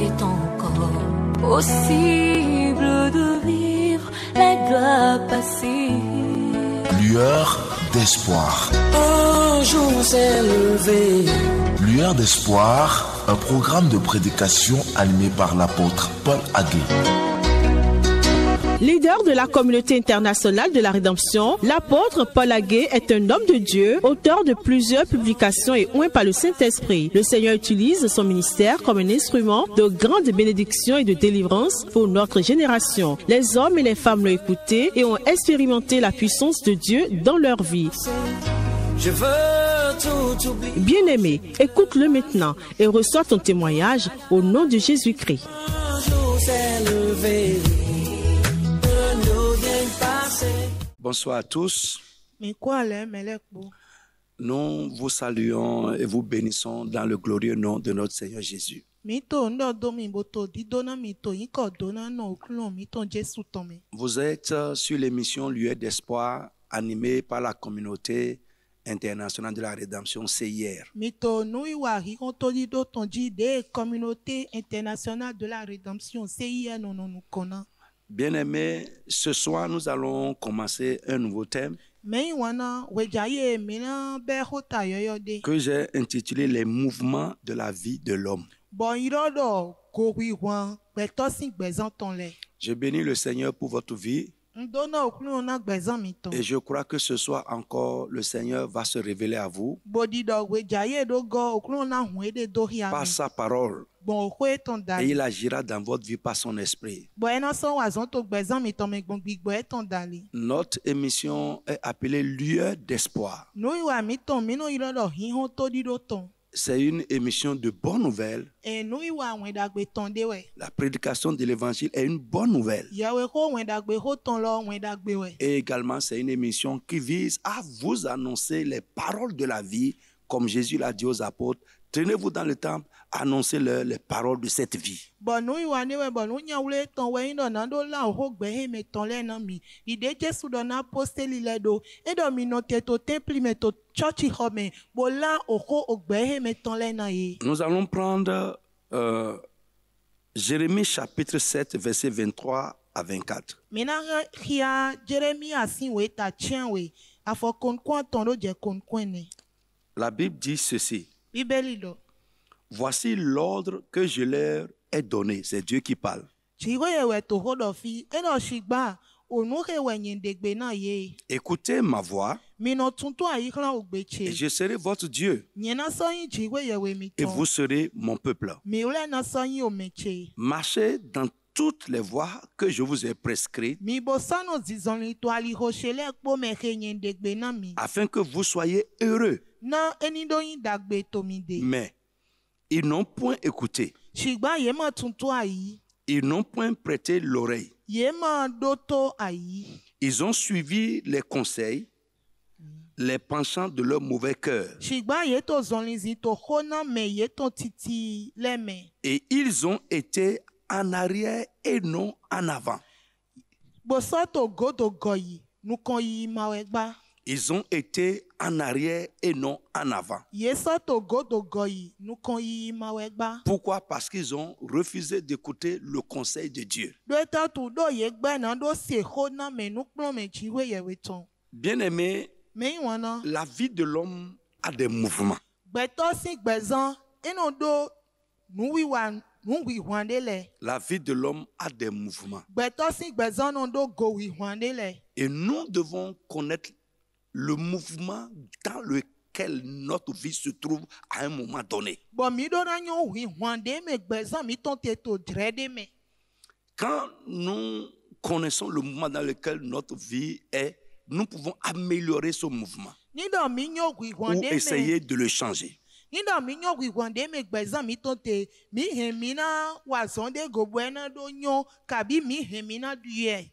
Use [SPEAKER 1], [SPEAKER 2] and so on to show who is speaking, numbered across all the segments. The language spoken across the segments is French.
[SPEAKER 1] est encore possible de vivre les doigts passés.
[SPEAKER 2] Lueur d'espoir.
[SPEAKER 3] Un jour s'est levé.
[SPEAKER 2] Lueur d'espoir, un programme de prédication animé par l'apôtre Paul Hagué.
[SPEAKER 4] Leader de la communauté internationale de la rédemption, l'apôtre Paul Hagué est un homme de Dieu, auteur de plusieurs publications et oint par le Saint-Esprit. Le Seigneur utilise son ministère comme un instrument de grande bénédiction et de délivrance pour notre génération. Les hommes et les femmes l'ont écouté et ont expérimenté la puissance de Dieu dans leur vie.
[SPEAKER 3] Je veux tout oublier.
[SPEAKER 4] Bien-aimé, écoute-le maintenant et reçois ton témoignage au nom de Jésus-Christ.
[SPEAKER 3] Un jour s'est levé.
[SPEAKER 5] Bonsoir à tous. Nous vous saluons et vous bénissons dans le glorieux nom de notre Seigneur Jésus. Vous êtes sur l'émission Lueur d'espoir animée par la communauté internationale de la rédemption CIR. Bien-aimés, ce soir nous allons commencer un nouveau thème que j'ai intitulé les mouvements de la vie de l'homme. Je bénis le Seigneur pour votre vie et je crois que ce soir encore le Seigneur va se révéler à vous par sa parole. Et il agira dans votre vie par son esprit. Notre émission est appelée Lueur d'espoir. C'est une émission de bonnes nouvelles. La prédication de l'évangile est une bonne nouvelle. Et également, c'est une émission qui vise à vous annoncer les paroles de la vie, comme Jésus l'a dit aux apôtres. Tenez-vous dans le temple, annoncez-leur les paroles de cette vie. Nous allons prendre Jérémie chapitre 7, versets 23 à 24. La Bible dit ceci. Voici l'ordre que je leur ai donné. C'est Dieu qui parle. Écoutez ma voix et je serai votre Dieu et vous serez mon peuple. Marchez dans toutes les voies que je vous ai prescrites afin que vous soyez heureux. Mais ils n'ont point écouté. Ils n'ont point prêté l'oreille. Ils ont suivi les conseils, les penchants de leur mauvais cœur. Et ils ont été en arrière et non en avant. Ils ont été en arrière et non en avant. Pourquoi? Parce qu'ils ont refusé d'écouter le conseil de Dieu. Bien-aimé, la vie de l'homme a des mouvements. La vie de l'homme a des mouvements. Et nous devons connaître le mouvement dans lequel notre vie se trouve à un moment donné. Quand nous connaissons le mouvement dans lequel notre vie est, nous pouvons améliorer ce mouvement ou essayer de le changer.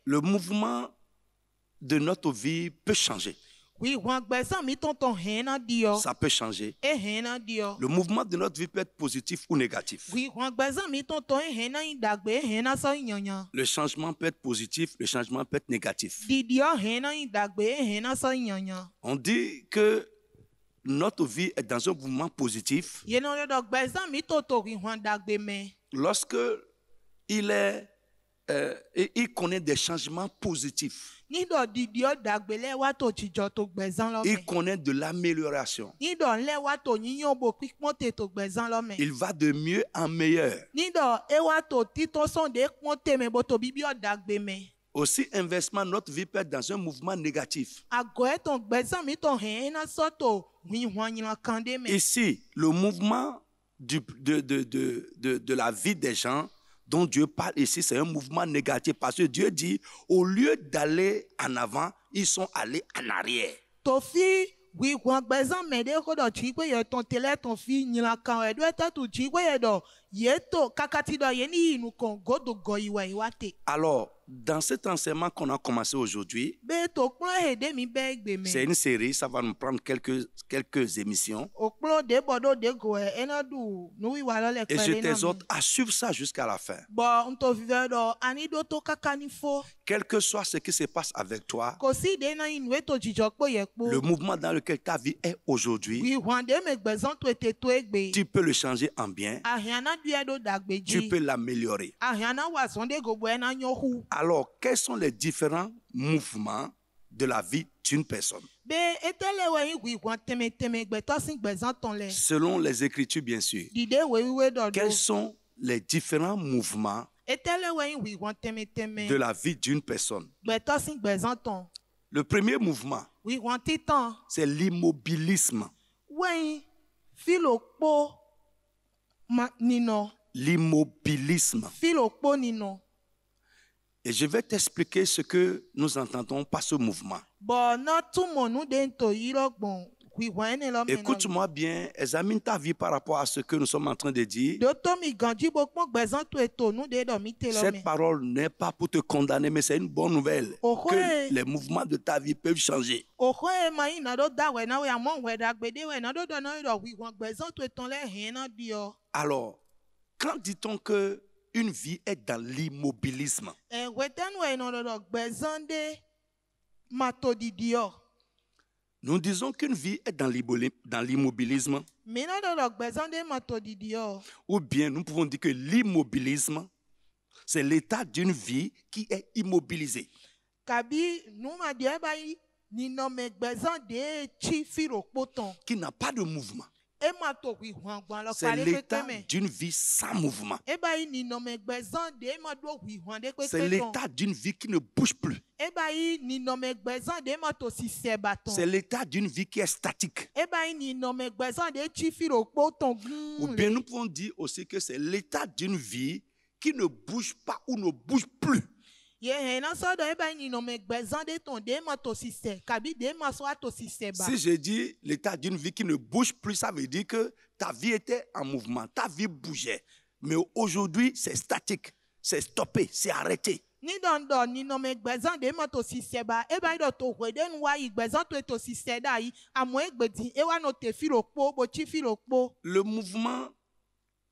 [SPEAKER 5] Le mouvement de notre vie peut changer. Ça peut changer. Le mouvement de notre vie peut être positif ou négatif. Le changement peut être positif, le changement peut être négatif. On dit que notre vie est dans un mouvement positif lorsque il connaît des changements positifs, il connaît de l'amélioration, il va de mieux en meilleur. Aussi, inversement, notre vie peut être dans un mouvement négatif. Ici, le mouvement de la vie des gens dont Dieu parle ici, c'est un mouvement négatif parce que Dieu dit, au lieu d'aller en avant, ils sont allés en arrière. Alors, dans cet enseignement qu'on a commencé aujourd'hui, c'est une série, ça va nous prendre quelques émissions. Et je t'exhorte à suivre ça jusqu'à la fin. Quel que soit ce qui se passe avec toi, le mouvement dans lequel ta vie est aujourd'hui, tu peux le changer en bien, tu peux l'améliorer. Alors, quels sont les différents mouvements de la vie d'une personne? Selon les Écritures, bien sûr. Quels sont les différents mouvements de la vie d'une personne? Le premier mouvement, c'est l'immobilisme. L'immobilisme. Et je vais t'expliquer ce que nous entendons par ce mouvement. Écoute-moi bien, examine ta vie par rapport à ce que nous sommes en train de dire. Cette parole n'est pas pour te condamner, mais c'est une bonne nouvelle que les mouvements de ta vie peuvent changer. Alors, quand dit-on que une vie est dans l'immobilisme? Nous disons qu'une vie est dans l'immobilisme. Ou bien nous pouvons dire que l'immobilisme, c'est l'état d'une vie qui est immobilisée. Qui n'a pas de mouvement. C'est l'état d'une vie sans mouvement. C'est l'état d'une vie qui ne bouge plus. C'est l'état d'une vie qui est statique. Ou bien nous pouvons dire aussi que c'est l'état d'une vie qui ne bouge pas ou ne bouge plus. Si je dis l'état d'une vie qui ne bouge plus, ça veut dire que ta vie était en mouvement, ta vie bougeait. Mais aujourd'hui, c'est statique, c'est stoppé, c'est arrêté. Le mouvement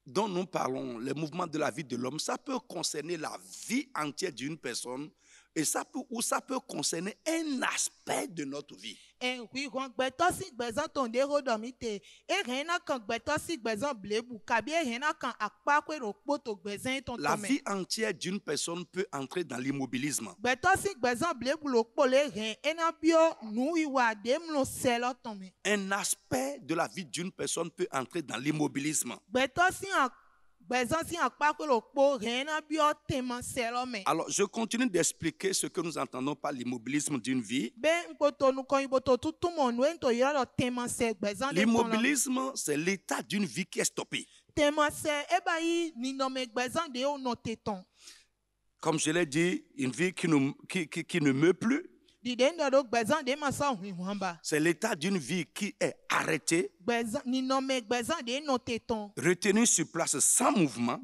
[SPEAKER 5] dont nous parlons, les mouvements de la vie de l'homme, ça peut concerner la vie entière d'une personne et ça peut concerner un aspect de notre vie. La vie entière d'une personne peut entrer dans l'immobilisme. Un aspect de la vie d'une personne peut entrer dans l'immobilisme. Alors, je continue d'expliquer ce que nous entendons par l'immobilisme d'une vie. L'immobilisme, c'est l'état d'une vie qui est stoppée. Comme je l'ai dit, une vie qui ne meurt plus. C'est l'état d'une vie qui est arrêtée, retenue sur place sans mouvement.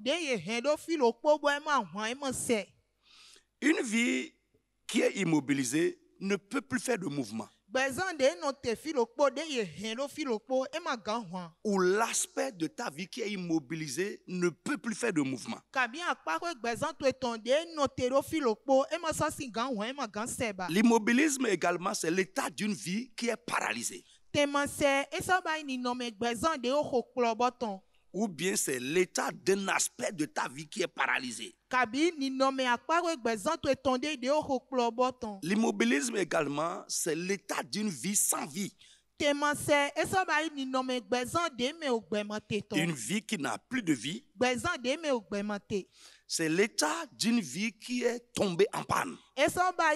[SPEAKER 5] Une vie qui est immobilisée ne peut plus faire de mouvement. Ou l'aspect de ta vie qui est immobilisé ne peut plus faire de mouvement. L'immobilisme également, c'est l'état d'une vie qui est paralysée. ou bien c'est l'état d'un aspect de ta vie qui est paralysé.
[SPEAKER 6] Kabi ni nome akparo gbezan to etonde de o hokplo boton.
[SPEAKER 5] L'immobilisme également, c'est l'état d'une vie sans vie.
[SPEAKER 6] Temanse eso ba ni nome gbezan de me o gbemate ton.
[SPEAKER 5] Une vie qui n'a plus de vie.
[SPEAKER 6] Gbezan de me o gbemate.
[SPEAKER 5] C'est l'état d'une vie qui est tombée en panne.
[SPEAKER 6] Eso ba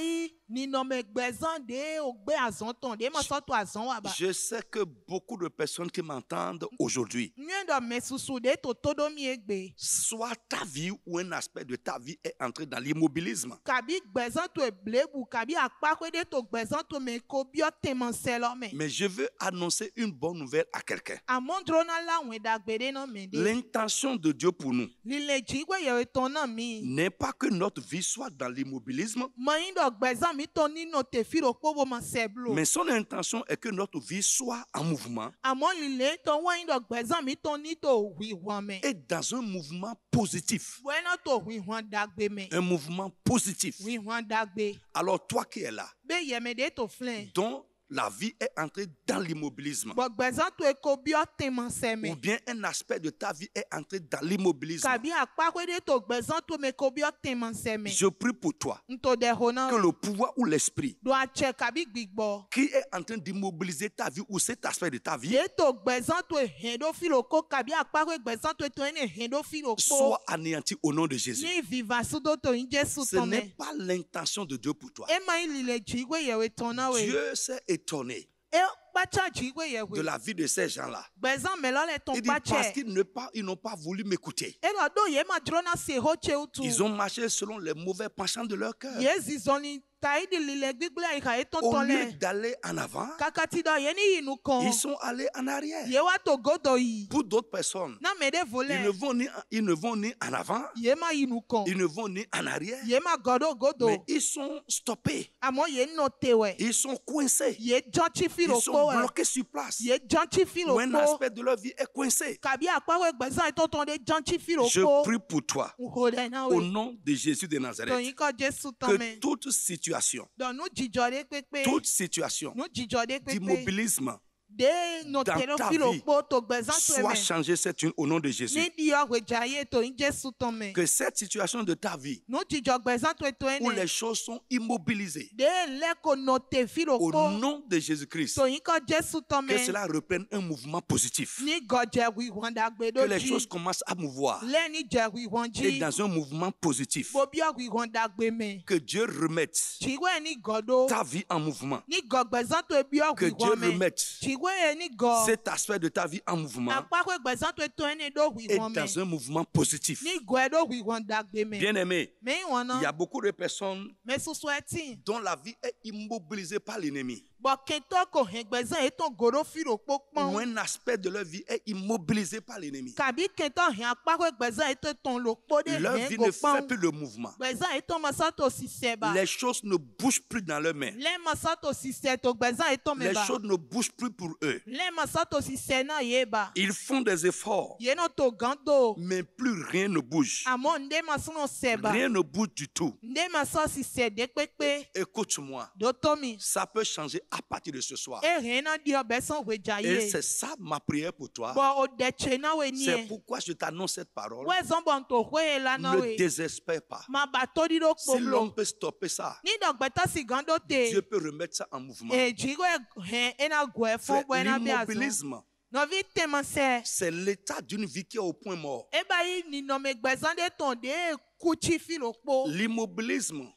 [SPEAKER 6] ni nome gbezan de o gbe azon ton de mo so to azon wa ba.
[SPEAKER 5] Je sais que beaucoup de personnes qui m'entendent aujourd'hui,
[SPEAKER 6] Nyendo me susu de to todo mi egbe.
[SPEAKER 5] soit ta vie ou un aspect de ta vie est entré dans l'immobilisme.
[SPEAKER 6] Kabi gbezan to eblebu kabi akpako de to gbezan to me ko bio temanse lo me.
[SPEAKER 5] Mais je veux annoncer une bonne nouvelle à quelqu'un.
[SPEAKER 6] Amondrona la wen dagbede no me de.
[SPEAKER 5] L'intention de Dieu pour nous
[SPEAKER 6] Lile jigwe ye ton na mi.
[SPEAKER 5] n'est pas que notre vie soit dans l'immobilisme,
[SPEAKER 6] Mayindo gbezan mi to ni no te firo ko bo ma seblo.
[SPEAKER 5] mais son intention est que notre vie soit en mouvement
[SPEAKER 6] Àmọ́ lílé tó wọ́n ń gbẹ̀sán mi tó ní tó wí wọn mẹ́.
[SPEAKER 5] et dans un mouvement positif.
[SPEAKER 6] Wẹ́nà tó wí wọn dàgbé mẹ́.
[SPEAKER 5] Un mouvement positif.
[SPEAKER 6] Wí wọn dàgbé.
[SPEAKER 5] Alors toi qui es là,
[SPEAKER 6] Bẹ́ẹ̀ yẹmẹdẹ tó filẹ̀.
[SPEAKER 5] dont la vie est entrée dans l'immobilisme,
[SPEAKER 6] Bọ̀ gbẹ̀sán tó ekó bí ọ́ tẹ̀mọ̀
[SPEAKER 5] ou
[SPEAKER 6] sẹ́mẹ̀.
[SPEAKER 5] bien un aspect de ta vie est entré dans l'immobilisme,
[SPEAKER 6] Kàbí àpákwédé tó gbẹ̀sán tó mẹ́kó bí ọ́ tẹ̀mọ̀ sẹ́mẹ̀.
[SPEAKER 5] je prie pour toi
[SPEAKER 6] Ntò dẹ̀ hó náà.
[SPEAKER 5] que le pouvoir ou l'esprit
[SPEAKER 6] Do àtsẹ̀ kàbí gbìgbọ́.
[SPEAKER 5] qui est en train d'immobiliser ta vie ou cet aspect de ta vie
[SPEAKER 6] Yé tó gbẹ̀sán tó hẹn dó fìlò kó kàbí àpákwé gbẹ̀sán tó tó ẹni hẹn dó fìlò kó.
[SPEAKER 5] soit anéanti au nom de Jésus.
[SPEAKER 6] Ní ìvìvà súdó tó ń Jésù
[SPEAKER 5] Ce
[SPEAKER 6] tán
[SPEAKER 5] n'est
[SPEAKER 6] mẹ́.
[SPEAKER 5] pas l'intention de Dieu pour toi.
[SPEAKER 6] Ẹ máa ń lílẹ̀ jíwé yẹ̀wé tán náà wẹ̀.
[SPEAKER 5] Dieu s'est étonné
[SPEAKER 6] Ẹ pàtsà jíwé
[SPEAKER 5] de
[SPEAKER 6] yẹ̀wé.
[SPEAKER 5] la vie de ces gens-là.
[SPEAKER 6] Gbẹ̀sán mẹ́lọ́ lẹ̀ tán
[SPEAKER 5] Il dit parce
[SPEAKER 6] pàtsẹ̀.
[SPEAKER 5] qu'ils n'ont pas voulu m'écouter.
[SPEAKER 6] Elo do ye ma drona se ho cheutu.
[SPEAKER 5] Ils ont marché selon les mauvais penchants de leur cœur.
[SPEAKER 6] Ye zizoni taidi lile gbigbla ika
[SPEAKER 5] Au
[SPEAKER 6] etonton
[SPEAKER 5] lieu
[SPEAKER 6] le.
[SPEAKER 5] d'aller en avant,
[SPEAKER 6] Kakati do ye ni inu kon.
[SPEAKER 5] ils sont allés en arrière.
[SPEAKER 6] Ye wa to godo yi.
[SPEAKER 5] Pour d'autres personnes,
[SPEAKER 6] Na mede
[SPEAKER 5] ils
[SPEAKER 6] vole.
[SPEAKER 5] ne vont ni en avant,
[SPEAKER 6] Ye ma inu kon.
[SPEAKER 5] ils ne vont ni en arrière,
[SPEAKER 6] Ye ma godo godo.
[SPEAKER 5] mais ils sont stoppés,
[SPEAKER 6] Amo ye no tewe.
[SPEAKER 5] ils sont coincés,
[SPEAKER 6] Ye janchi
[SPEAKER 5] ils
[SPEAKER 6] filo
[SPEAKER 5] sont
[SPEAKER 6] ko.
[SPEAKER 5] bloqués sur place.
[SPEAKER 6] Ye janchi filo
[SPEAKER 5] Ou un
[SPEAKER 6] ko.
[SPEAKER 5] aspect de leur vie est coincé.
[SPEAKER 6] Kabi akpawe gbezan etonton de janchi filo
[SPEAKER 5] Je
[SPEAKER 6] ko.
[SPEAKER 5] prie pour toi,
[SPEAKER 6] Uhode na
[SPEAKER 5] au
[SPEAKER 6] we.
[SPEAKER 5] nom de Jésus de
[SPEAKER 6] To
[SPEAKER 5] Nazareth,
[SPEAKER 6] yin ko Jesu
[SPEAKER 5] que
[SPEAKER 6] tome.
[SPEAKER 5] toute situation,
[SPEAKER 6] Don nu jijode pepe.
[SPEAKER 5] toute situation
[SPEAKER 6] Nu jijode pepe.
[SPEAKER 5] d'immobilisme
[SPEAKER 6] De no
[SPEAKER 5] dans
[SPEAKER 6] telo
[SPEAKER 5] ta
[SPEAKER 6] filo
[SPEAKER 5] vie
[SPEAKER 6] ko to gbezan to
[SPEAKER 5] soit
[SPEAKER 6] eme.
[SPEAKER 5] changée cette une au nom de Jésus.
[SPEAKER 6] Nídìí ọ̀gbẹ̀jàyé tó ń Jésù tán mẹ́.
[SPEAKER 5] Que cette situation de ta vie
[SPEAKER 6] Nù jíjọ gbẹ̀sán tó ètò
[SPEAKER 5] où
[SPEAKER 6] ẹni.
[SPEAKER 5] les choses sont immobilisées
[SPEAKER 6] Dé lẹ́kọ̀ọ́ nà tè fìlò
[SPEAKER 5] au
[SPEAKER 6] kó.
[SPEAKER 5] nom de Jésus-Christ,
[SPEAKER 6] Tòyìn kọ́ Jésù tán
[SPEAKER 5] que
[SPEAKER 6] mẹ́.
[SPEAKER 5] cela reprenne un mouvement positif.
[SPEAKER 6] Ní gọ̀jẹ̀wì wọn dàgbé
[SPEAKER 5] Que les
[SPEAKER 6] lójì.
[SPEAKER 5] choses commencent à mouvoir
[SPEAKER 6] Lẹ́ni jẹ̀wì wọn
[SPEAKER 5] et
[SPEAKER 6] jí.
[SPEAKER 5] dans un mouvement positif.
[SPEAKER 6] Bobi ọ̀wì wọn dàgbé mẹ́.
[SPEAKER 5] Que Dieu remette
[SPEAKER 6] Jìwé ní gọ̀dọ̀.
[SPEAKER 5] ta vie en mouvement.
[SPEAKER 6] Ní gọ̀gbẹ̀sán tó ebi
[SPEAKER 5] Que
[SPEAKER 6] ọ̀wì
[SPEAKER 5] Dieu
[SPEAKER 6] wọn mẹ́.
[SPEAKER 5] remette
[SPEAKER 6] Jìwé ní gọ̀.
[SPEAKER 5] cet aspect de ta vie en mouvement
[SPEAKER 6] Àpapọ̀ gbẹ̀sán tó ètò ẹni lówì
[SPEAKER 5] et
[SPEAKER 6] wọn
[SPEAKER 5] dans
[SPEAKER 6] mẹ́.
[SPEAKER 5] un mouvement positif.
[SPEAKER 6] Ní gọ̀ ẹ̀ lówì wọn dàgbé mẹ́.
[SPEAKER 5] Bien-aimé,
[SPEAKER 6] Mẹ́yìn wọn
[SPEAKER 5] il y a
[SPEAKER 6] náà.
[SPEAKER 5] beaucoup de personnes
[SPEAKER 6] Mẹ́sùsù ẹtì.
[SPEAKER 5] dont la vie est immobilisée par l'ennemi.
[SPEAKER 6] Bọ̀kẹ́tọ́ kò hẹ̀ gbẹ̀sán ètò gòrò fìlò
[SPEAKER 5] Ou
[SPEAKER 6] pópọ́n.
[SPEAKER 5] un aspect de leur vie est immobilisé par l'ennemi.
[SPEAKER 6] Kabi kẹntọ hẹn akpákọ gbẹ̀sán ètò tán ló kpódé
[SPEAKER 5] Leur
[SPEAKER 6] hẹn
[SPEAKER 5] vie
[SPEAKER 6] kò
[SPEAKER 5] ne fait
[SPEAKER 6] pọ́n.
[SPEAKER 5] plus le mouvement.
[SPEAKER 6] Gbẹ̀sán ètò masato sisẹ ba.
[SPEAKER 5] Les choses ne bougent plus dans leurs mains.
[SPEAKER 6] Lẹ́ masato sisẹ tó gbẹ̀sán ètò
[SPEAKER 5] Les
[SPEAKER 6] mẹ́ ba.
[SPEAKER 5] choses ne bougent plus pour eux.
[SPEAKER 6] Lẹ́ masato sisẹ náà yé ba.
[SPEAKER 5] Ils font des efforts,
[SPEAKER 6] Yé no tó gan do.
[SPEAKER 5] mais plus rien ne bouge.
[SPEAKER 6] Àmọ́ ndé masúnà sẹ ba.
[SPEAKER 5] Rien ne bouge du tout.
[SPEAKER 6] Ndé masọ sisẹ dé pépé.
[SPEAKER 5] Écoute-moi,
[SPEAKER 6] Dótó mi.
[SPEAKER 5] ça peut changer à partir de ce soir.
[SPEAKER 6] E hẹn náà di ọbẹ̀ sàn wẹ̀jà
[SPEAKER 5] Et
[SPEAKER 6] yé.
[SPEAKER 5] c'est ça ma prière pour toi.
[SPEAKER 6] Bọ̀ o dẹ̀tsẹ̀ náà wẹ̀ ní
[SPEAKER 5] C'est
[SPEAKER 6] ẹ̀.
[SPEAKER 5] pourquoi je t'annonce cette parole.
[SPEAKER 6] Wẹ́ zọ́nbọ̀ tó wẹ̀ la náà
[SPEAKER 5] Ne
[SPEAKER 6] wẹ̀.
[SPEAKER 5] désespère pas.
[SPEAKER 6] Ma bà tó di ló
[SPEAKER 5] Si
[SPEAKER 6] kpoblo.
[SPEAKER 5] l'homme peut stopper ça,
[SPEAKER 6] Ní dọ̀gbẹ́tà sì gan dó
[SPEAKER 5] Dieu
[SPEAKER 6] te.
[SPEAKER 5] peut remettre ça en mouvement.
[SPEAKER 6] Èjìwé hẹn ẹ̀nà gọ̀ ẹ̀ fún
[SPEAKER 5] C'est
[SPEAKER 6] bọ̀ ẹ̀nà bí àzọ́.
[SPEAKER 5] l'immobilisme.
[SPEAKER 6] Nɔvi tɛmɛsɛ.
[SPEAKER 5] C'est l'état d'une vie qui est au point mort.
[SPEAKER 6] Eba yi ninɔmɛgbɛzãn de tɔn de kutsi filo kpo.
[SPEAKER 5] L'immobilisme,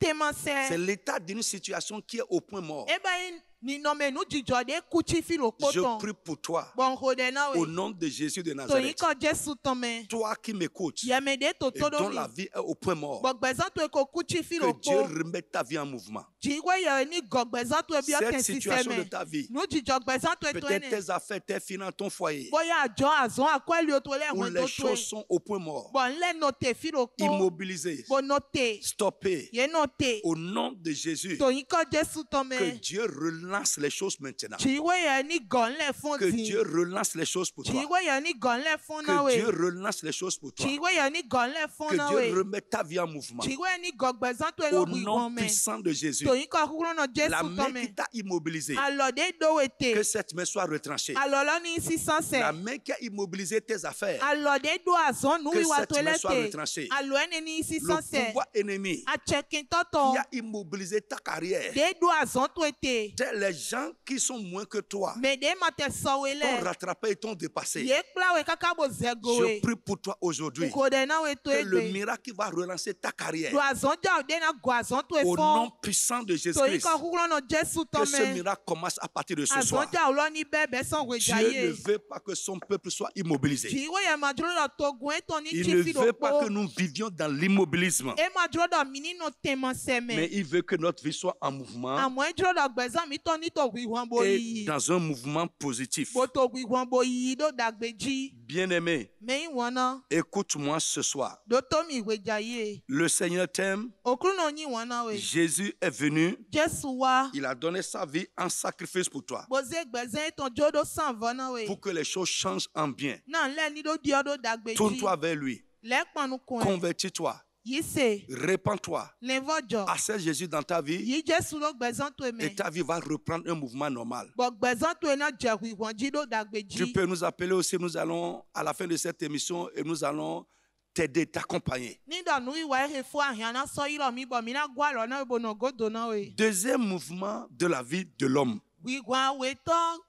[SPEAKER 5] c'est
[SPEAKER 6] Tɛmɛsɛ.
[SPEAKER 5] l'état d'une situation qui est au point mort.
[SPEAKER 6] Eba yi ninɔmɛnu dzidzɔ de kutsi filo kpo
[SPEAKER 5] Je
[SPEAKER 6] tɔn.
[SPEAKER 5] prie pour toi,
[SPEAKER 6] Bɔnho de na
[SPEAKER 5] au
[SPEAKER 6] we.
[SPEAKER 5] nom de Jésus de
[SPEAKER 6] Toyin
[SPEAKER 5] Nazareth.
[SPEAKER 6] kɔ Jesu tɔmɛ.
[SPEAKER 5] Toi qui m'écoutes et
[SPEAKER 6] Yɛmɛ de to to
[SPEAKER 5] dont
[SPEAKER 6] do
[SPEAKER 5] la
[SPEAKER 6] mi.
[SPEAKER 5] vie est au point mort,
[SPEAKER 6] Gbɔgbɛzãn to ko kutsi filo
[SPEAKER 5] que Dieu
[SPEAKER 6] kpo.
[SPEAKER 5] remette ta vie en mouvement.
[SPEAKER 6] Dziwe yɛ ni gɔgbɛzãn to ebi
[SPEAKER 5] Cette
[SPEAKER 6] ɔtɛn
[SPEAKER 5] situation de
[SPEAKER 6] sisɛmɛ.
[SPEAKER 5] ta vie,
[SPEAKER 6] Nu dzidzɔ gbɛzãn to eto
[SPEAKER 5] peut-être
[SPEAKER 6] ene.
[SPEAKER 5] tes affaires, tes finances, ton foyer,
[SPEAKER 6] Boya adzɔ azɔn akɔli o to lɛ
[SPEAKER 5] où
[SPEAKER 6] hɔn
[SPEAKER 5] les
[SPEAKER 6] to
[SPEAKER 5] choses
[SPEAKER 6] to.
[SPEAKER 5] sont au point mort,
[SPEAKER 6] Bɔn lɛ note filo kpo.
[SPEAKER 5] immobilisées,
[SPEAKER 6] Bo note.
[SPEAKER 5] stoppées,
[SPEAKER 6] Yɛ note.
[SPEAKER 5] au nom de Jésus,
[SPEAKER 6] Toyin kɔ Jesu
[SPEAKER 5] que
[SPEAKER 6] tɔmɛ.
[SPEAKER 5] Dieu relance relance les choses maintenant.
[SPEAKER 6] Chiwe ye ni gon le fon
[SPEAKER 5] Que
[SPEAKER 6] di.
[SPEAKER 5] Dieu relance les choses pour toi.
[SPEAKER 6] Chiwe ye ni gon le fon na
[SPEAKER 5] Que Dieu
[SPEAKER 6] we.
[SPEAKER 5] relance les choses pour toi.
[SPEAKER 6] Chiwe ye ni gon le fon
[SPEAKER 5] Que
[SPEAKER 6] na
[SPEAKER 5] Dieu
[SPEAKER 6] we.
[SPEAKER 5] remette ta vie en mouvement.
[SPEAKER 6] Chiwe ni gogbezan to e
[SPEAKER 5] Au
[SPEAKER 6] lo wi
[SPEAKER 5] nom
[SPEAKER 6] won me.
[SPEAKER 5] puissant de Jésus.
[SPEAKER 6] To yin ko kuro no
[SPEAKER 5] La
[SPEAKER 6] Jesu to
[SPEAKER 5] main
[SPEAKER 6] me.
[SPEAKER 5] qui t'a immobilisé,
[SPEAKER 6] Alo de do wete.
[SPEAKER 5] que cette main soit retranchée.
[SPEAKER 6] Alo lo ni si sanse.
[SPEAKER 5] La main qui a immobilisé tes affaires,
[SPEAKER 6] Alo de do azon nu
[SPEAKER 5] que
[SPEAKER 6] wi wa
[SPEAKER 5] cette
[SPEAKER 6] to
[SPEAKER 5] main soit
[SPEAKER 6] elete.
[SPEAKER 5] retranchée.
[SPEAKER 6] Alo ene ni si
[SPEAKER 5] Le
[SPEAKER 6] sanse.
[SPEAKER 5] pouvoir ennemi
[SPEAKER 6] A chekin toto.
[SPEAKER 5] qui a immobilisé ta carrière,
[SPEAKER 6] De do azon to ete.
[SPEAKER 5] les gens qui sont moins que toi,
[SPEAKER 6] Me de ma te so
[SPEAKER 5] t'ont
[SPEAKER 6] wele.
[SPEAKER 5] rattrapé et t'ont dépassé.
[SPEAKER 6] Ye kpla we kaka bo zego
[SPEAKER 5] Je
[SPEAKER 6] we.
[SPEAKER 5] prie pour toi aujourd'hui
[SPEAKER 6] Ko de na we to
[SPEAKER 5] que le
[SPEAKER 6] egbe.
[SPEAKER 5] miracle qui va relancer ta carrière,
[SPEAKER 6] Do azon ja de na go azon to e
[SPEAKER 5] au
[SPEAKER 6] fon.
[SPEAKER 5] nom puissant de
[SPEAKER 6] To yin
[SPEAKER 5] Jésus-Christ,
[SPEAKER 6] ko kuro no Jesu to
[SPEAKER 5] que ce
[SPEAKER 6] me.
[SPEAKER 5] miracle commence à partir de ce
[SPEAKER 6] Azon
[SPEAKER 5] soir.
[SPEAKER 6] ja lo ni bebe son we
[SPEAKER 5] Dieu ne
[SPEAKER 6] jaye.
[SPEAKER 5] veut pas que son peuple soit immobilisé.
[SPEAKER 6] Chiwe ye ma dro lo to gwen to ni
[SPEAKER 5] Il ne
[SPEAKER 6] chifi
[SPEAKER 5] veut
[SPEAKER 6] do
[SPEAKER 5] pas que
[SPEAKER 6] po.
[SPEAKER 5] nous vivions dans l'immobilisme,
[SPEAKER 6] E ma dro do mini no teman seme.
[SPEAKER 5] mais il veut que notre vie soit en mouvement
[SPEAKER 6] Àmọ́ ìdúró dọ̀gbẹ̀sán mi tó ní tògùn ìwọ̀n bo
[SPEAKER 5] et
[SPEAKER 6] yìí.
[SPEAKER 5] dans un mouvement positif.
[SPEAKER 6] Bo tògùn ìwọ̀n bo yìí ló dàgbèjì.
[SPEAKER 5] Bien-aimé,
[SPEAKER 6] Mẹ́yìn wọn náà.
[SPEAKER 5] écoute-moi ce soir.
[SPEAKER 6] Ló tó mi ìwé jayé.
[SPEAKER 5] Le Seigneur t'aime.
[SPEAKER 6] Òkúrú náà yín wọn náà wẹ̀.
[SPEAKER 5] Jésus est venu.
[SPEAKER 6] Jésù wá.
[SPEAKER 5] Il a donné sa vie en sacrifice pour toi.
[SPEAKER 6] Bòzé gbẹ̀zẹ́ ìtàn jódó sàn vọ́ náà wẹ̀.
[SPEAKER 5] Pour que les choses changent en bien.
[SPEAKER 6] Náà lẹ́ni ló di ọdún dàgbèjì.
[SPEAKER 5] Tourne-toi vers lui.
[SPEAKER 6] Lẹ́pọ̀nù kun ẹ̀.
[SPEAKER 5] Convertis-toi.
[SPEAKER 6] Yìí sè.
[SPEAKER 5] Répands-toi.
[SPEAKER 6] Lẹ́fọ̀jọ̀.
[SPEAKER 5] Accepte Jésus dans ta vie
[SPEAKER 6] Yìí Jésù ló gbẹ̀zán tó
[SPEAKER 5] et
[SPEAKER 6] mẹ́.
[SPEAKER 5] ta vie va reprendre un mouvement normal.
[SPEAKER 6] Bọ̀ gbẹ̀zán tó iná jẹ̀kù ìwọ̀n jí ló dàgbèjì.
[SPEAKER 5] Tu peux nous appeler aussi. Nous allons, à la fin de cette émission, et nous allons t'aider, t'accompagner.
[SPEAKER 6] Nídọ̀nù ìwà ẹ̀hẹ̀ fún àhìá náà sọ yìí lọ mi bọ̀ mí náà gbọ́ àlọ́ náà ìbò náà gòdò náà wẹ̀.
[SPEAKER 5] Deuxième mouvement de la vie de l'homme.
[SPEAKER 6] Wìgbọ̀n àwẹ̀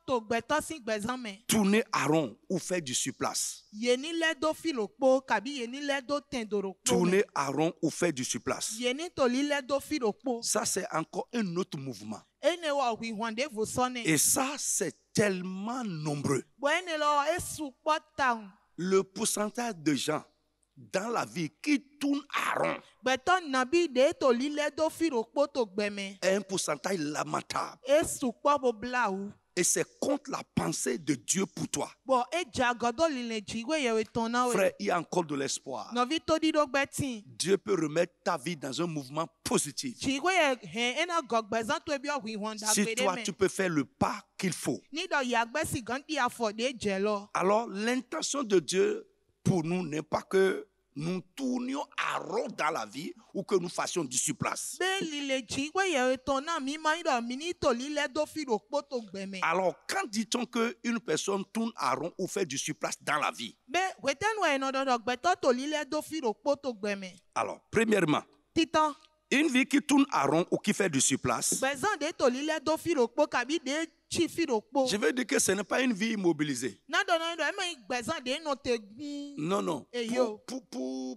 [SPEAKER 6] tó gbẹ̀tọ́ sí gbẹ̀zán mẹ́.
[SPEAKER 5] Tourner à rond ou faire du surplace.
[SPEAKER 6] Yéni lẹ́dọ̀ fìlòpó kàbí yéni lẹ́dọ̀ tẹ̀dọ̀rọ̀pó.
[SPEAKER 5] Tourner à rond ou faire du surplace.
[SPEAKER 6] Yéni tòlí lẹ́dọ̀ fìlòpó.
[SPEAKER 5] Ça, c'est encore un autre mouvement.
[SPEAKER 6] Ene wà wìwọ̀n dé vò sọ́nẹ̀.
[SPEAKER 5] Et ça, c'est tellement nombreux.
[SPEAKER 6] Bọ̀ ene lọ esu pọ̀ tàun.
[SPEAKER 5] Le pourcentage de gens dans la vie qui tournent à rond
[SPEAKER 6] Gbẹ̀tọ́ nàbí dé tòlí lẹ́dọ̀ fìlòpó tó gbẹ̀mẹ̀.
[SPEAKER 5] est un pourcentage lamentable.
[SPEAKER 6] Esu pọ̀ bó bláwù.
[SPEAKER 5] Et c'est contre la pensée de Dieu pour toi.
[SPEAKER 6] Bọ̀ ejà gọ́dọ̀ lílẹ̀ jí wéyẹ̀wé tán náà wẹ̀.
[SPEAKER 5] Frère, il y a encore de l'espoir.
[SPEAKER 6] Nọ̀ví tó dídó gbẹ́tì.
[SPEAKER 5] Dieu peut remettre ta vie dans un mouvement positif.
[SPEAKER 6] Jí wéyẹ̀ hẹ̀ ena gọ̀gbẹ̀zán tó ebi ọ̀hún ìwọ̀n
[SPEAKER 5] Si
[SPEAKER 6] dàgbére
[SPEAKER 5] toi,
[SPEAKER 6] mẹ́.
[SPEAKER 5] tu peux faire le pas qu'il faut.
[SPEAKER 6] Nídọ̀ yàgbẹ́ sì gan dí àfọ̀dé jẹ lọ.
[SPEAKER 5] Alors, l'intention de Dieu pour nous n'est pas que nous tournions à rond dans la vie ou que nous fassions du surplace.
[SPEAKER 6] Bẹ́ẹ̀ lílẹ̀ jí wéyẹ̀wé tán náà mi máa ń dọ̀ mí ní tòlí lẹ́dọ̀ fìlòpó tó gbẹ̀mẹ̀.
[SPEAKER 5] Alors, quand dit-on qu'une personne tourne à rond ou fait du surplace dans la vie?
[SPEAKER 6] Bẹ́ẹ̀ wẹ́tẹ́nu ẹ̀nà dọ̀dọ̀ gbẹ̀tọ́ tòlí lẹ́dọ̀ fìlòpó tó gbẹ̀mẹ̀.
[SPEAKER 5] Alors, premièrement,
[SPEAKER 6] Títán.
[SPEAKER 5] une vie qui tourne à rond ou qui fait du surplace,
[SPEAKER 6] Gbẹ̀zán dé tòlí lẹ́dọ̀ fìlòpó kàbí dé tsi fìlòpó.
[SPEAKER 5] je veux dire que ce n'est pas une vie immobilisée.
[SPEAKER 6] Nádọ̀nà ẹ̀dọ̀ ẹ̀ máa ń gbẹ̀zán dé nà tẹ̀ gún.
[SPEAKER 5] Non, non.
[SPEAKER 6] Et yo.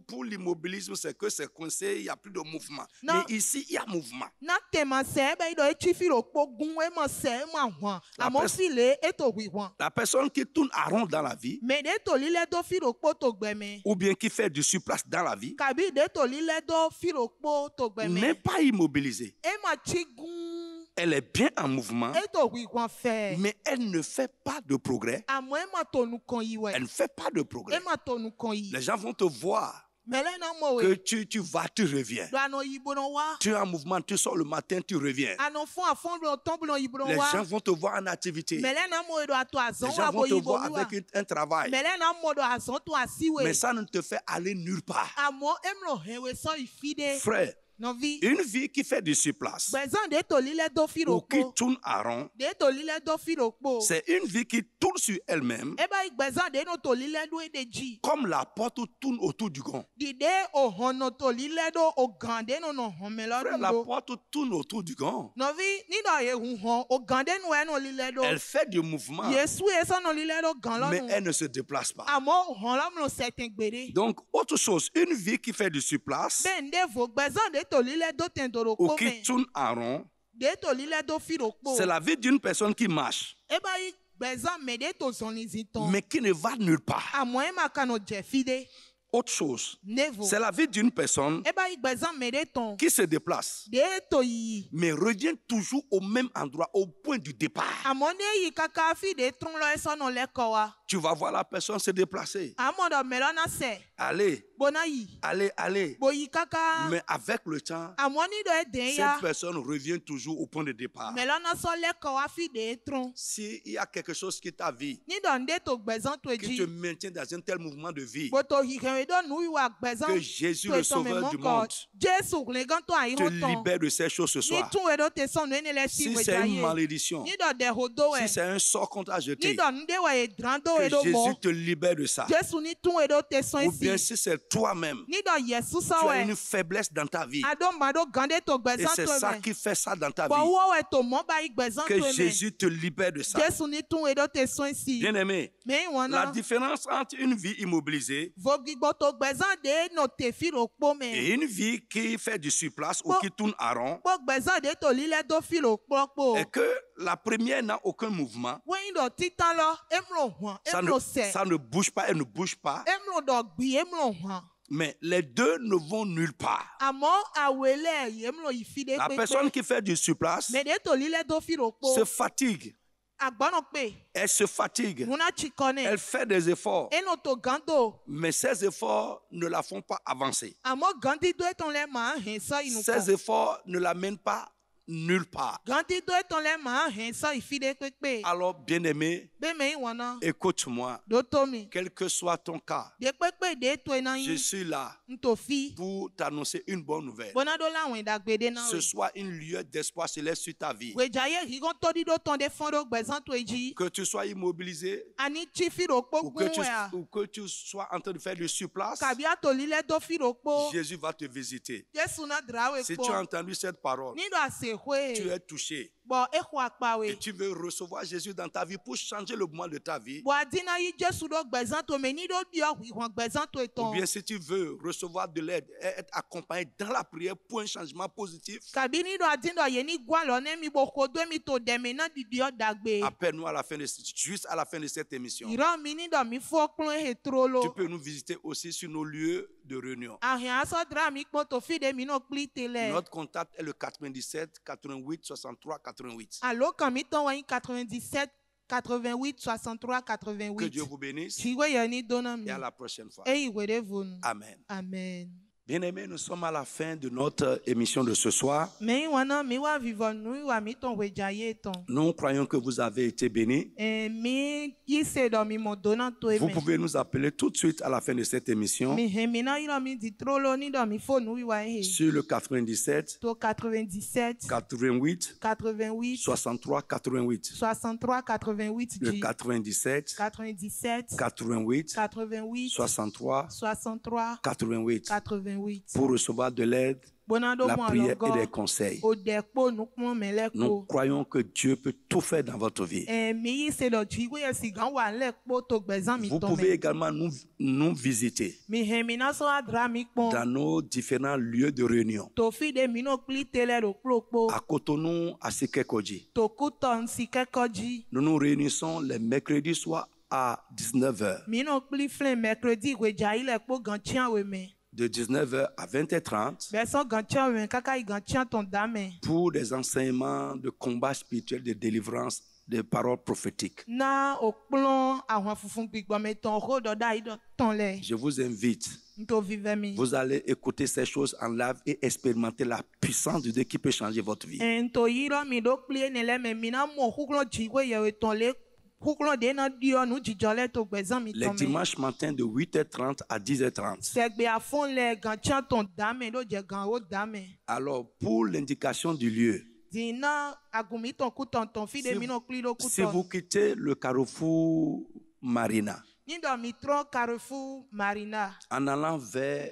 [SPEAKER 5] Pour l'immobilisme, c'est que c'est coincé, il n'y a plus de mouvement.
[SPEAKER 6] Non.
[SPEAKER 5] Mais ici, il y a mouvement.
[SPEAKER 6] Ná tẹ̀mà sẹ́ ẹ bẹ́ẹ̀ dọ̀ etsi fìlòpó gún ẹ̀ mọ̀ sẹ́ ẹ̀ mọ̀ hàn.
[SPEAKER 5] La
[SPEAKER 6] Àmọ́
[SPEAKER 5] pers-
[SPEAKER 6] fìlè ètò wìwọ̀n.
[SPEAKER 5] La personne qui tourne à rond dans la vie,
[SPEAKER 6] Mẹ̀ dé tòlí lẹ́dọ̀ fìlòpó tó gbẹ̀mẹ̀.
[SPEAKER 5] ou bien qui fait du surplace dans la vie,
[SPEAKER 6] Kàbí dé tòlí lẹ́dọ̀ fìlòpó tó gbẹ̀mẹ̀.
[SPEAKER 5] n'est pas immobilisée.
[SPEAKER 6] Ẹ̀ mà tsi gún.
[SPEAKER 5] Elle est bien en mouvement,
[SPEAKER 6] Ètò wìwọ̀n fẹ́.
[SPEAKER 5] mais elle ne fait pas de progrès.
[SPEAKER 6] Àmọ́ ẹ̀ mà tònú kan yìí wẹ̀.
[SPEAKER 5] Elle ne fait pas de progrès.
[SPEAKER 6] Ẹ̀ mà tònú kan yìí.
[SPEAKER 5] Les gens vont te voir
[SPEAKER 6] Mẹ̀lẹ́ náà mọ̀
[SPEAKER 5] que
[SPEAKER 6] wẹ̀.
[SPEAKER 5] tu vas, tu reviens.
[SPEAKER 6] Lọ àná yìí bọ̀nà wá.
[SPEAKER 5] Tu es en mouvement, tu sors le matin, tu reviens.
[SPEAKER 6] Àná fún àfọ́nbọ̀n tọ́nbọ̀n yìí bọ̀nà
[SPEAKER 5] Les
[SPEAKER 6] wá.
[SPEAKER 5] gens vont te voir en activité. Les
[SPEAKER 6] Mẹ̀lẹ́ náà mọ̀ èdò àtọ̀ àzán wà
[SPEAKER 5] gens
[SPEAKER 6] bọ̀
[SPEAKER 5] vont te
[SPEAKER 6] yìí
[SPEAKER 5] voir
[SPEAKER 6] bọ̀ wá.
[SPEAKER 5] avec un travail.
[SPEAKER 6] Mẹ̀lẹ́ náà mọ̀ èdò àzán tó àsíwèé.
[SPEAKER 5] Mais ça ne te fait aller nulle part.
[SPEAKER 6] Àmọ́ ẹ̀mìlò hẹ̀wẹ̀ sọ ìfidé.
[SPEAKER 5] Frère,
[SPEAKER 6] Nọ̀ví.
[SPEAKER 5] une vie qui fait du surplace
[SPEAKER 6] Gbẹ̀zán dé tòlí lẹ́dọ̀
[SPEAKER 5] ou qui
[SPEAKER 6] fìlòpó.
[SPEAKER 5] tourne à rond,
[SPEAKER 6] Dé tòlí lẹ́dọ̀ fìlòpó.
[SPEAKER 5] c'est une vie qui tourne sur elle-même
[SPEAKER 6] Ẹ bá gbẹ̀zán dé nù tòlí lẹ́dọ̀ èdè jì.
[SPEAKER 5] comme la porte tourne autour du gond.
[SPEAKER 6] Dìde òhànà tòlí lẹ́dọ̀ ògàn dé nù hàn mẹ́
[SPEAKER 5] Frère,
[SPEAKER 6] lọ́dún
[SPEAKER 5] la
[SPEAKER 6] ló.
[SPEAKER 5] porte tourne autour du gond.
[SPEAKER 6] Nọ̀ví nídọ̀ ehun hàn ògàn dé nù ẹnu lílẹ́dọ̀.
[SPEAKER 5] Elle fait du mouvement,
[SPEAKER 6] Yéṣu yẹ sọ́nà lílẹ́dọ̀ gàn
[SPEAKER 5] mais
[SPEAKER 6] lọ́nu.
[SPEAKER 5] elle ne se déplace pas.
[SPEAKER 6] Àmọ́ hàn lọ́mùnú sẹ̀tìn gbèrè.
[SPEAKER 5] Donc, autre chose, une vie qui fait du surplace
[SPEAKER 6] Bẹ́ẹ̀ ndé vò gbẹ̀zán dé tòlí lẹ́dọ̀ tẹ̀dọ̀rọ̀
[SPEAKER 5] ou
[SPEAKER 6] kó
[SPEAKER 5] qui
[SPEAKER 6] mẹ́.
[SPEAKER 5] tourne en rond,
[SPEAKER 6] Dé tòlí lẹ́dọ̀ fìlòpó.
[SPEAKER 5] c'est la vie d'une personne qui marche,
[SPEAKER 6] Ẹ bá yí gbẹ̀zán mẹ́dẹ́ tó zọ̀nì zìtàn.
[SPEAKER 5] mais qui ne va nulle part.
[SPEAKER 6] Àmọ́ ẹ máa kànà jẹ̀ fide.
[SPEAKER 5] Autre chose,
[SPEAKER 6] Nevo.
[SPEAKER 5] c'est la vie d'une personne
[SPEAKER 6] Ẹ bá yí gbẹ̀zán mẹ́dẹ́ tán.
[SPEAKER 5] qui se déplace,
[SPEAKER 6] Dé tó yìí.
[SPEAKER 5] mais revient toujours au même endroit, au point du départ.
[SPEAKER 6] Àmọ́ ní èyí kaka fìdé tún lọ ẹ sọ́nà lẹ́kọ̀ọ́ wa.
[SPEAKER 5] Tu vas voir la personne se déplacer.
[SPEAKER 6] Àmọ́ dọ̀ mẹ́lọ́ náà sẹ̀.
[SPEAKER 5] Aller
[SPEAKER 6] Bona yi.
[SPEAKER 5] Allez.
[SPEAKER 6] Boyi kaka.
[SPEAKER 5] Mais avec le temps,
[SPEAKER 6] Amoni do e den ya.
[SPEAKER 5] cette personne revient toujours au point de départ.
[SPEAKER 6] Mais là na so le ko wa fi de tron.
[SPEAKER 5] S'il y a quelque chose qui t'a vu,
[SPEAKER 6] Ni do nde to gbezan to
[SPEAKER 5] qui te
[SPEAKER 6] eji.
[SPEAKER 5] maintient dans un tel mouvement de vie,
[SPEAKER 6] Boto hi kan do nu wa gbezan.
[SPEAKER 5] que Jésus, le sauveur du monde,
[SPEAKER 6] Jesu le gan to ayi
[SPEAKER 5] te
[SPEAKER 6] hoton.
[SPEAKER 5] libère de ces choses ce
[SPEAKER 6] Ni
[SPEAKER 5] soir.
[SPEAKER 6] tun we do te son ne le si
[SPEAKER 5] Si
[SPEAKER 6] we
[SPEAKER 5] c'est une
[SPEAKER 6] jaye.
[SPEAKER 5] malédiction,
[SPEAKER 6] Ni do de hodo
[SPEAKER 5] si
[SPEAKER 6] we.
[SPEAKER 5] c'est un sort qu'on t'a
[SPEAKER 6] Ni
[SPEAKER 5] jeté,
[SPEAKER 6] do nde we drando
[SPEAKER 5] que
[SPEAKER 6] we do mo.
[SPEAKER 5] Jésus te libère de ça.
[SPEAKER 6] Jesu ni tun we do te son
[SPEAKER 5] Ou bien
[SPEAKER 6] si.
[SPEAKER 5] si c'est toi-même,
[SPEAKER 6] Ni do Yesu so
[SPEAKER 5] tu as
[SPEAKER 6] we.
[SPEAKER 5] une faiblesse dans ta vie.
[SPEAKER 6] Ado mado gande to
[SPEAKER 5] Et
[SPEAKER 6] gbezan
[SPEAKER 5] c'est
[SPEAKER 6] to
[SPEAKER 5] ça
[SPEAKER 6] me.
[SPEAKER 5] qui fait ça dans ta
[SPEAKER 6] Bo
[SPEAKER 5] vie.
[SPEAKER 6] wo we to mo ba gbezan to
[SPEAKER 5] Que
[SPEAKER 6] me.
[SPEAKER 5] Jésus te libère de ça.
[SPEAKER 6] Jesu ni tun we do te son si.
[SPEAKER 5] Bien-aimé,
[SPEAKER 6] Me
[SPEAKER 5] la
[SPEAKER 6] wona.
[SPEAKER 5] différence entre une vie immobilisée
[SPEAKER 6] Vogigbo to gbezan de no te fi ro po me.
[SPEAKER 5] et une vie qui fait du surplace ou qui tourne à rond
[SPEAKER 6] Bo gbezan de to lile do fi ro po.
[SPEAKER 5] est que la première n'a aucun mouvement.
[SPEAKER 6] Wọ́n do titan lọ, emlo hàn, emlo sẹ̀,
[SPEAKER 5] Ça ne bouge pas, elle ne bouge pas.
[SPEAKER 6] emlo dọ̀ gbi, emlo hàn.
[SPEAKER 5] Mais les deux ne vont nulle part.
[SPEAKER 6] Àmọ́ àwẹ̀lẹ̀ yìí emlo yìí fi dé
[SPEAKER 5] La
[SPEAKER 6] pépé.
[SPEAKER 5] personne qui fait du surplace
[SPEAKER 6] Mèdè tó lílẹ̀ tó fi rò po.
[SPEAKER 5] se fatigue.
[SPEAKER 6] Àgbọ̀nà pé,
[SPEAKER 5] Elle se fatigue.
[SPEAKER 6] múná chikọ́nẹ̀,
[SPEAKER 5] Elle fait des efforts.
[SPEAKER 6] eno tó gàndó.
[SPEAKER 5] Mais ces efforts ne la font pas avancer.
[SPEAKER 6] Àmọ́ gàndídó ètò lẹ́ máa hẹ̀ sọ inú
[SPEAKER 5] Ces
[SPEAKER 6] kan.
[SPEAKER 5] efforts ne l'amènent pas nulle part.
[SPEAKER 6] Gàndídó ètò lẹ́ máa hẹ̀ sọ ìfidé pépé.
[SPEAKER 5] Alors, bien-aimé,
[SPEAKER 6] Bẹ́ẹ̀mẹ̀ ìwọ̀n náà,
[SPEAKER 5] écoute-moi.
[SPEAKER 6] ló tó mi.
[SPEAKER 5] Quel que soit ton cas,
[SPEAKER 6] Dé pépé dé tó iná
[SPEAKER 5] je
[SPEAKER 6] yín,
[SPEAKER 5] suis là
[SPEAKER 6] ń tó fi.
[SPEAKER 5] pour t'annoncer une bonne nouvelle.
[SPEAKER 6] Bọ́nádó láwọn ìdàgbèdè náà
[SPEAKER 5] Ce
[SPEAKER 6] rè.
[SPEAKER 5] soit une lueur d'espoir céleste sur ta vie.
[SPEAKER 6] Wèjàyé ìgán tó dídó tán dé fọ́ndó gbẹ̀sán tó èjì.
[SPEAKER 5] Que tu sois immobilisé
[SPEAKER 6] Ani tí fi rò po
[SPEAKER 5] ou que,
[SPEAKER 6] gún ẹ̀ à.
[SPEAKER 5] ou que tu sois en train de faire du surplace,
[SPEAKER 6] Kàbí àtòlílẹ̀ tó fi rò po.
[SPEAKER 5] Jésus va te visiter.
[SPEAKER 6] Jésù náà dìráwé
[SPEAKER 5] Si
[SPEAKER 6] po.
[SPEAKER 5] tu as entendu cette parole,
[SPEAKER 6] Nínú àsèhwé.
[SPEAKER 5] tu es touché
[SPEAKER 6] Bọ̀ éhù àpàwé.
[SPEAKER 5] et tu veux recevoir Jésus dans ta vie pour changer le mouvement de ta vie,
[SPEAKER 6] Bọ̀ àdínà yí Jésù ló gbẹ̀sán tó mi ní ló bí ìwọ̀n gbẹ̀sán tó
[SPEAKER 5] ou
[SPEAKER 6] ìtàn.
[SPEAKER 5] bien si tu veux recevoir de l'aide et être accompagné dans la prière pour un changement positif,
[SPEAKER 6] Kàbí nínú àdínà yé ní gbọ́lọ̀ ní mi bò kó dó mi tó dẹ̀mí náà dìdí ọ̀dàgbé.
[SPEAKER 5] appelle-nous à la fin de, juste à la fin de cette émission.
[SPEAKER 6] Ìrọ̀ mi nídọ̀ mi fọ́ kún ètò lo.
[SPEAKER 5] Tu peux nous visiter aussi sur nos lieux de réunion.
[SPEAKER 6] Àhìn àsọ̀dúrà mi pọ̀ tó fìdé mi náà pílí tẹ́lẹ̀.
[SPEAKER 5] Notre contact est le 97 88 63 88.
[SPEAKER 6] Àló kàn mí tán wọ̀nyí 97 88 63
[SPEAKER 5] Que Dieu
[SPEAKER 6] 88.
[SPEAKER 5] vous bénisse
[SPEAKER 6] Ṣìwé yẹn ní dóná mi.
[SPEAKER 5] et à la prochaine fois.
[SPEAKER 6] Èyí ìwéré vonu.
[SPEAKER 5] Amen.
[SPEAKER 6] Amen.
[SPEAKER 5] Bien-aimés, nous sommes à la fin de notre émission de ce soir.
[SPEAKER 6] Mais wana mi wa vivant nous wa mi ton wejaye ton.
[SPEAKER 5] Nous croyons que vous avez été bénis.
[SPEAKER 6] Mi yise do mi mo dona to
[SPEAKER 5] Vous
[SPEAKER 6] eme.
[SPEAKER 5] pouvez nous appeler tout de suite à la fin de cette émission
[SPEAKER 6] Mi hemi na iro mi di trolo ni do mi phone wi wa he.
[SPEAKER 5] sur le 97
[SPEAKER 6] To 97
[SPEAKER 5] 88
[SPEAKER 6] 88
[SPEAKER 5] 63 88.
[SPEAKER 6] 63 88
[SPEAKER 5] Le
[SPEAKER 6] J.
[SPEAKER 5] 97
[SPEAKER 6] 97
[SPEAKER 5] 88
[SPEAKER 6] 88
[SPEAKER 5] 63
[SPEAKER 6] 63
[SPEAKER 5] 88
[SPEAKER 6] 88.
[SPEAKER 5] pour recevoir de l'aide,
[SPEAKER 6] Bonado
[SPEAKER 5] la
[SPEAKER 6] mo
[SPEAKER 5] prière et des
[SPEAKER 6] alogo.
[SPEAKER 5] conseils.
[SPEAKER 6] O depo nu pon
[SPEAKER 5] Nous
[SPEAKER 6] meleko.
[SPEAKER 5] croyons que Dieu peut tout faire dans votre vie.
[SPEAKER 6] Mi yise do jiwe si gan wa lepo to gbezan mi
[SPEAKER 5] Vous
[SPEAKER 6] ton
[SPEAKER 5] pouvez
[SPEAKER 6] me.
[SPEAKER 5] également nous visiter
[SPEAKER 6] Mi hemi na so adra mi pon.
[SPEAKER 5] dans nos différents lieux de réunion.
[SPEAKER 6] To fi de mi no pli tele ro kpokpo.
[SPEAKER 5] À Cotonou, à Sikekoji.
[SPEAKER 6] To kuton si kẹ́kọ̀ọ́jí.
[SPEAKER 5] Nous nous réunissons les mercredis soirs à 19h.
[SPEAKER 6] Mi no pli flen mercredi ìwéjà ilẹ̀ kpó gàntíàn wèmẹ̀.
[SPEAKER 5] De 19h à 20h30
[SPEAKER 6] Bẹ̀sán gàntíàn wèmẹ̀ kàkà ìgàntíàn tó dámẹ̀.
[SPEAKER 5] pour des enseignements de combat spirituel, de délivrance, de paroles prophétiques.
[SPEAKER 6] Na òkplọ́n àwọn funfun gbígbọ́n tán ọ̀hó dọ̀dá yìí tán lẹ̀.
[SPEAKER 5] Je vous invite,
[SPEAKER 6] Nto vivẹ̀ mi.
[SPEAKER 5] vous allez écouter ces choses en live et expérimenter la puissance de Dieu qui peut changer votre vie.
[SPEAKER 6] Nto yìí rọ mi ló pli ẹni lẹ́mẹ̀ mi náà mọ̀ kúklọ́n jíwé yẹ̀ tán lé kúklọ́n dé náà di ọ̀nù jíjọ lẹ́ tó gbẹ̀sán mi
[SPEAKER 5] Les
[SPEAKER 6] tán mẹ́.
[SPEAKER 5] dimanches matins de 8h30 à 10h30.
[SPEAKER 6] Sẹ̀gbẹ̀ àfọ̀nlẹ̀ gàntíàn tó dámẹ̀ ló jẹ́ gàn ó dámẹ̀.
[SPEAKER 5] Alors, pour l'indication du lieu,
[SPEAKER 6] Dina agumiton kutonton fi de
[SPEAKER 5] Si-
[SPEAKER 6] mino klido
[SPEAKER 5] si vous
[SPEAKER 6] kuton.
[SPEAKER 5] quittez le carrefour Marina,
[SPEAKER 6] Nido mitron Carrefour Marina.
[SPEAKER 5] en allant vers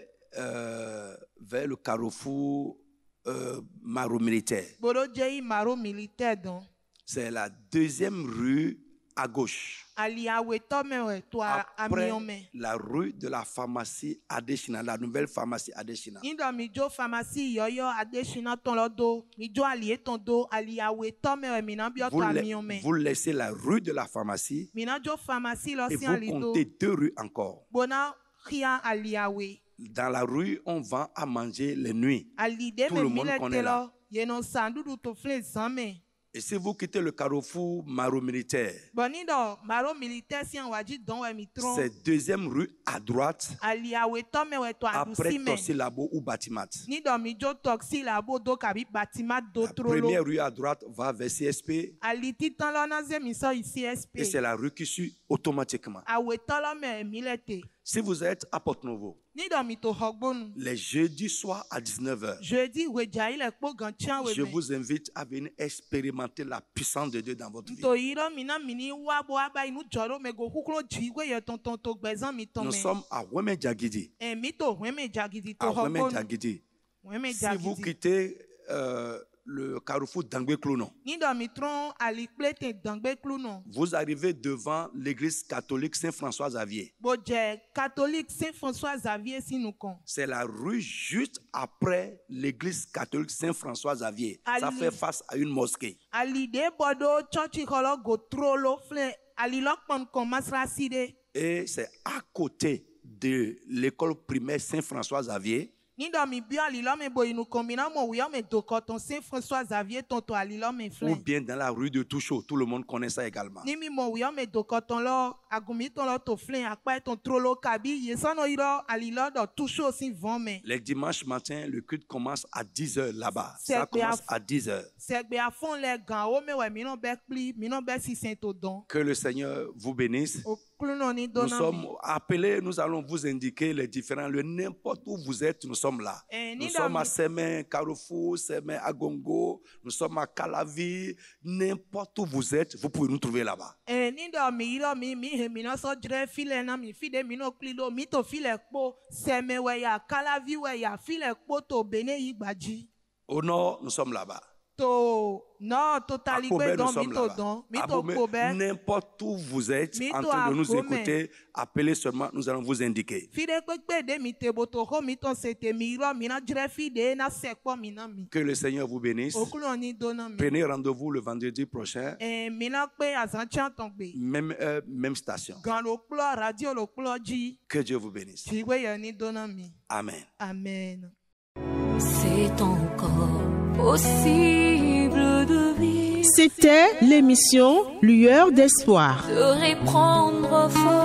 [SPEAKER 5] le carrefour Maro militaire,
[SPEAKER 6] Boro jei maro militaire don.
[SPEAKER 5] c'est la deuxième rue à gauche.
[SPEAKER 6] Ali awe tomewe to
[SPEAKER 5] Après
[SPEAKER 6] amiome.
[SPEAKER 5] la rue de la pharmacie Adeshina, la nouvelle pharmacie Adeshina.
[SPEAKER 6] Nido mijo pharmacie yoyo adeshina ton lodo. Mijo alie ton do ali awe tomewe mina bio to amiome.
[SPEAKER 5] Vous laissez la rue de la pharmacie
[SPEAKER 6] Mina jo pharmacie lo
[SPEAKER 5] et
[SPEAKER 6] si
[SPEAKER 5] vous
[SPEAKER 6] alido.
[SPEAKER 5] comptez 2 rues encore.
[SPEAKER 6] Bona ria ali awe.
[SPEAKER 5] Dans la rue, on vend à manger les nuits.
[SPEAKER 6] Ali de
[SPEAKER 5] Tout
[SPEAKER 6] me
[SPEAKER 5] le monde
[SPEAKER 6] mile
[SPEAKER 5] connaît là.
[SPEAKER 6] telo. Yeno sandudu to fle zame.
[SPEAKER 5] Et si vous quittez le carrefour Maro militaire,
[SPEAKER 6] Bon, ni do maro militaire si on va dire don we mitron.
[SPEAKER 5] c'est deuxième rue à droite,
[SPEAKER 6] Ali awe to me we to
[SPEAKER 5] après
[SPEAKER 6] adusi me.
[SPEAKER 5] Tossilabo ou Batimat.
[SPEAKER 6] Ni do mi jo toxi la bo do kabi bâtiment do
[SPEAKER 5] La première
[SPEAKER 6] trolo.
[SPEAKER 5] rue à droite va vers CSP
[SPEAKER 6] Ali titan lo na ze mi so ici SP.
[SPEAKER 5] et c'est la rue qui suit automatiquement.
[SPEAKER 6] Awe to lo me milete.
[SPEAKER 5] Si vous êtes à Porte-Novo,
[SPEAKER 6] Ni do mi to hogbonu.
[SPEAKER 5] les jeudis soirs à 19h,
[SPEAKER 6] Jeudi we ja ile po gantian we
[SPEAKER 5] je
[SPEAKER 6] me.
[SPEAKER 5] vous invite à venir expérimenter la puissance de Dieu dans votre vie.
[SPEAKER 6] To iro mi na mini wa bo aba inu joro me go kuklo ji we ye tonton to gbezan mi ton
[SPEAKER 5] Nous
[SPEAKER 6] me.
[SPEAKER 5] sommes à Weme Djagidi.
[SPEAKER 6] E mi to we me jagidi to
[SPEAKER 5] À Weme
[SPEAKER 6] hogbonu.
[SPEAKER 5] Djagidi.
[SPEAKER 6] We me
[SPEAKER 5] Si vous
[SPEAKER 6] jagidi.
[SPEAKER 5] quittez le carrefour d'Angbé-Clounon,
[SPEAKER 6] Ni do mi tron ali plete dangbe kluno.
[SPEAKER 5] vous arrivez devant l'église catholique Saint-François Xavier.
[SPEAKER 6] Bo je catholique Saint-François Xavier si nous con.
[SPEAKER 5] C'est la rue juste après l'église catholique Saint-François Xavier. Ça
[SPEAKER 6] Allez.
[SPEAKER 5] fait face à une mosquée.
[SPEAKER 6] Ali de bodo church holo go trolo fle ali lokpon kon masra side.
[SPEAKER 5] Et c'est à côté de l'école primaire Saint-François Xavier.
[SPEAKER 6] Ni do mi bio ali lo me bo inu kombina mo wi o me dokoton Saint-François Xavier tonto ali lo me
[SPEAKER 5] Ou
[SPEAKER 6] fle.
[SPEAKER 5] bien dans la rue de Touchot. Tout le monde connaît ça également.
[SPEAKER 6] Ni mi mo wi o me dokoton lo agumi ton lo to fle akpa ton trolo kabi ye sono iro ali lo do toucho si von me.
[SPEAKER 5] Les dimanches matins, le culte commence à 10h là-bas.
[SPEAKER 6] C'est
[SPEAKER 5] Ça
[SPEAKER 6] bien.
[SPEAKER 5] commence à 10h.
[SPEAKER 6] Segbe a fon le gan o me we mi no be pli mi no be si saint don.
[SPEAKER 5] Que le Seigneur vous bénisse.
[SPEAKER 6] O kluno ni
[SPEAKER 5] Nous
[SPEAKER 6] dona mi.
[SPEAKER 5] sommes appelés, nous allons vous indiquer les différents lieux. N'importe où vous êtes, nous sommes là.
[SPEAKER 6] Eh,
[SPEAKER 5] Nous
[SPEAKER 6] ni
[SPEAKER 5] sommes
[SPEAKER 6] dans-
[SPEAKER 5] à Semen, Carrefour, Semen, à Gongo. Nous sommes à Calavi. N'importe où vous êtes, vous pouvez nous trouver là-bas.
[SPEAKER 6] Ni do mi iro mi he mi no so dre file na mi fide mi no klilo mi to file kpo seme we ya kalavi we ya file kpo to bene igbaji
[SPEAKER 5] Au nord, nous sommes là-bas.
[SPEAKER 6] to no
[SPEAKER 5] À
[SPEAKER 6] totally
[SPEAKER 5] Kobe,
[SPEAKER 6] gbe
[SPEAKER 5] nous
[SPEAKER 6] don mi
[SPEAKER 5] sommes
[SPEAKER 6] to
[SPEAKER 5] là-bas.
[SPEAKER 6] don mi
[SPEAKER 5] À
[SPEAKER 6] to
[SPEAKER 5] Kobe,
[SPEAKER 6] Kobe
[SPEAKER 5] n'importe où vous êtes
[SPEAKER 6] Mi
[SPEAKER 5] en
[SPEAKER 6] to
[SPEAKER 5] train de
[SPEAKER 6] à
[SPEAKER 5] nous
[SPEAKER 6] Kobe.
[SPEAKER 5] écouter, appelez seulement, nous allons vous indiquer.
[SPEAKER 6] fide kpe de mi te boto ho mi to sete mi iro mi na dre fide na se kpo mi na mi
[SPEAKER 5] Que le Seigneur vous bénisse.
[SPEAKER 6] okulo ni do na mi
[SPEAKER 5] Prenez rendez-vous le vendredi prochain,
[SPEAKER 6] mi na pe azancha ton gbe
[SPEAKER 5] même heure, même station.
[SPEAKER 6] gan lo kplo radio lo kplo ji
[SPEAKER 5] Que Dieu vous bénisse.
[SPEAKER 6] ji we ye ni do na mi
[SPEAKER 5] Amen.
[SPEAKER 6] amen.
[SPEAKER 1] C'est encore possible de vivre,
[SPEAKER 4] C'était l'émission Lueur d'espoir.
[SPEAKER 1] de reprendre force.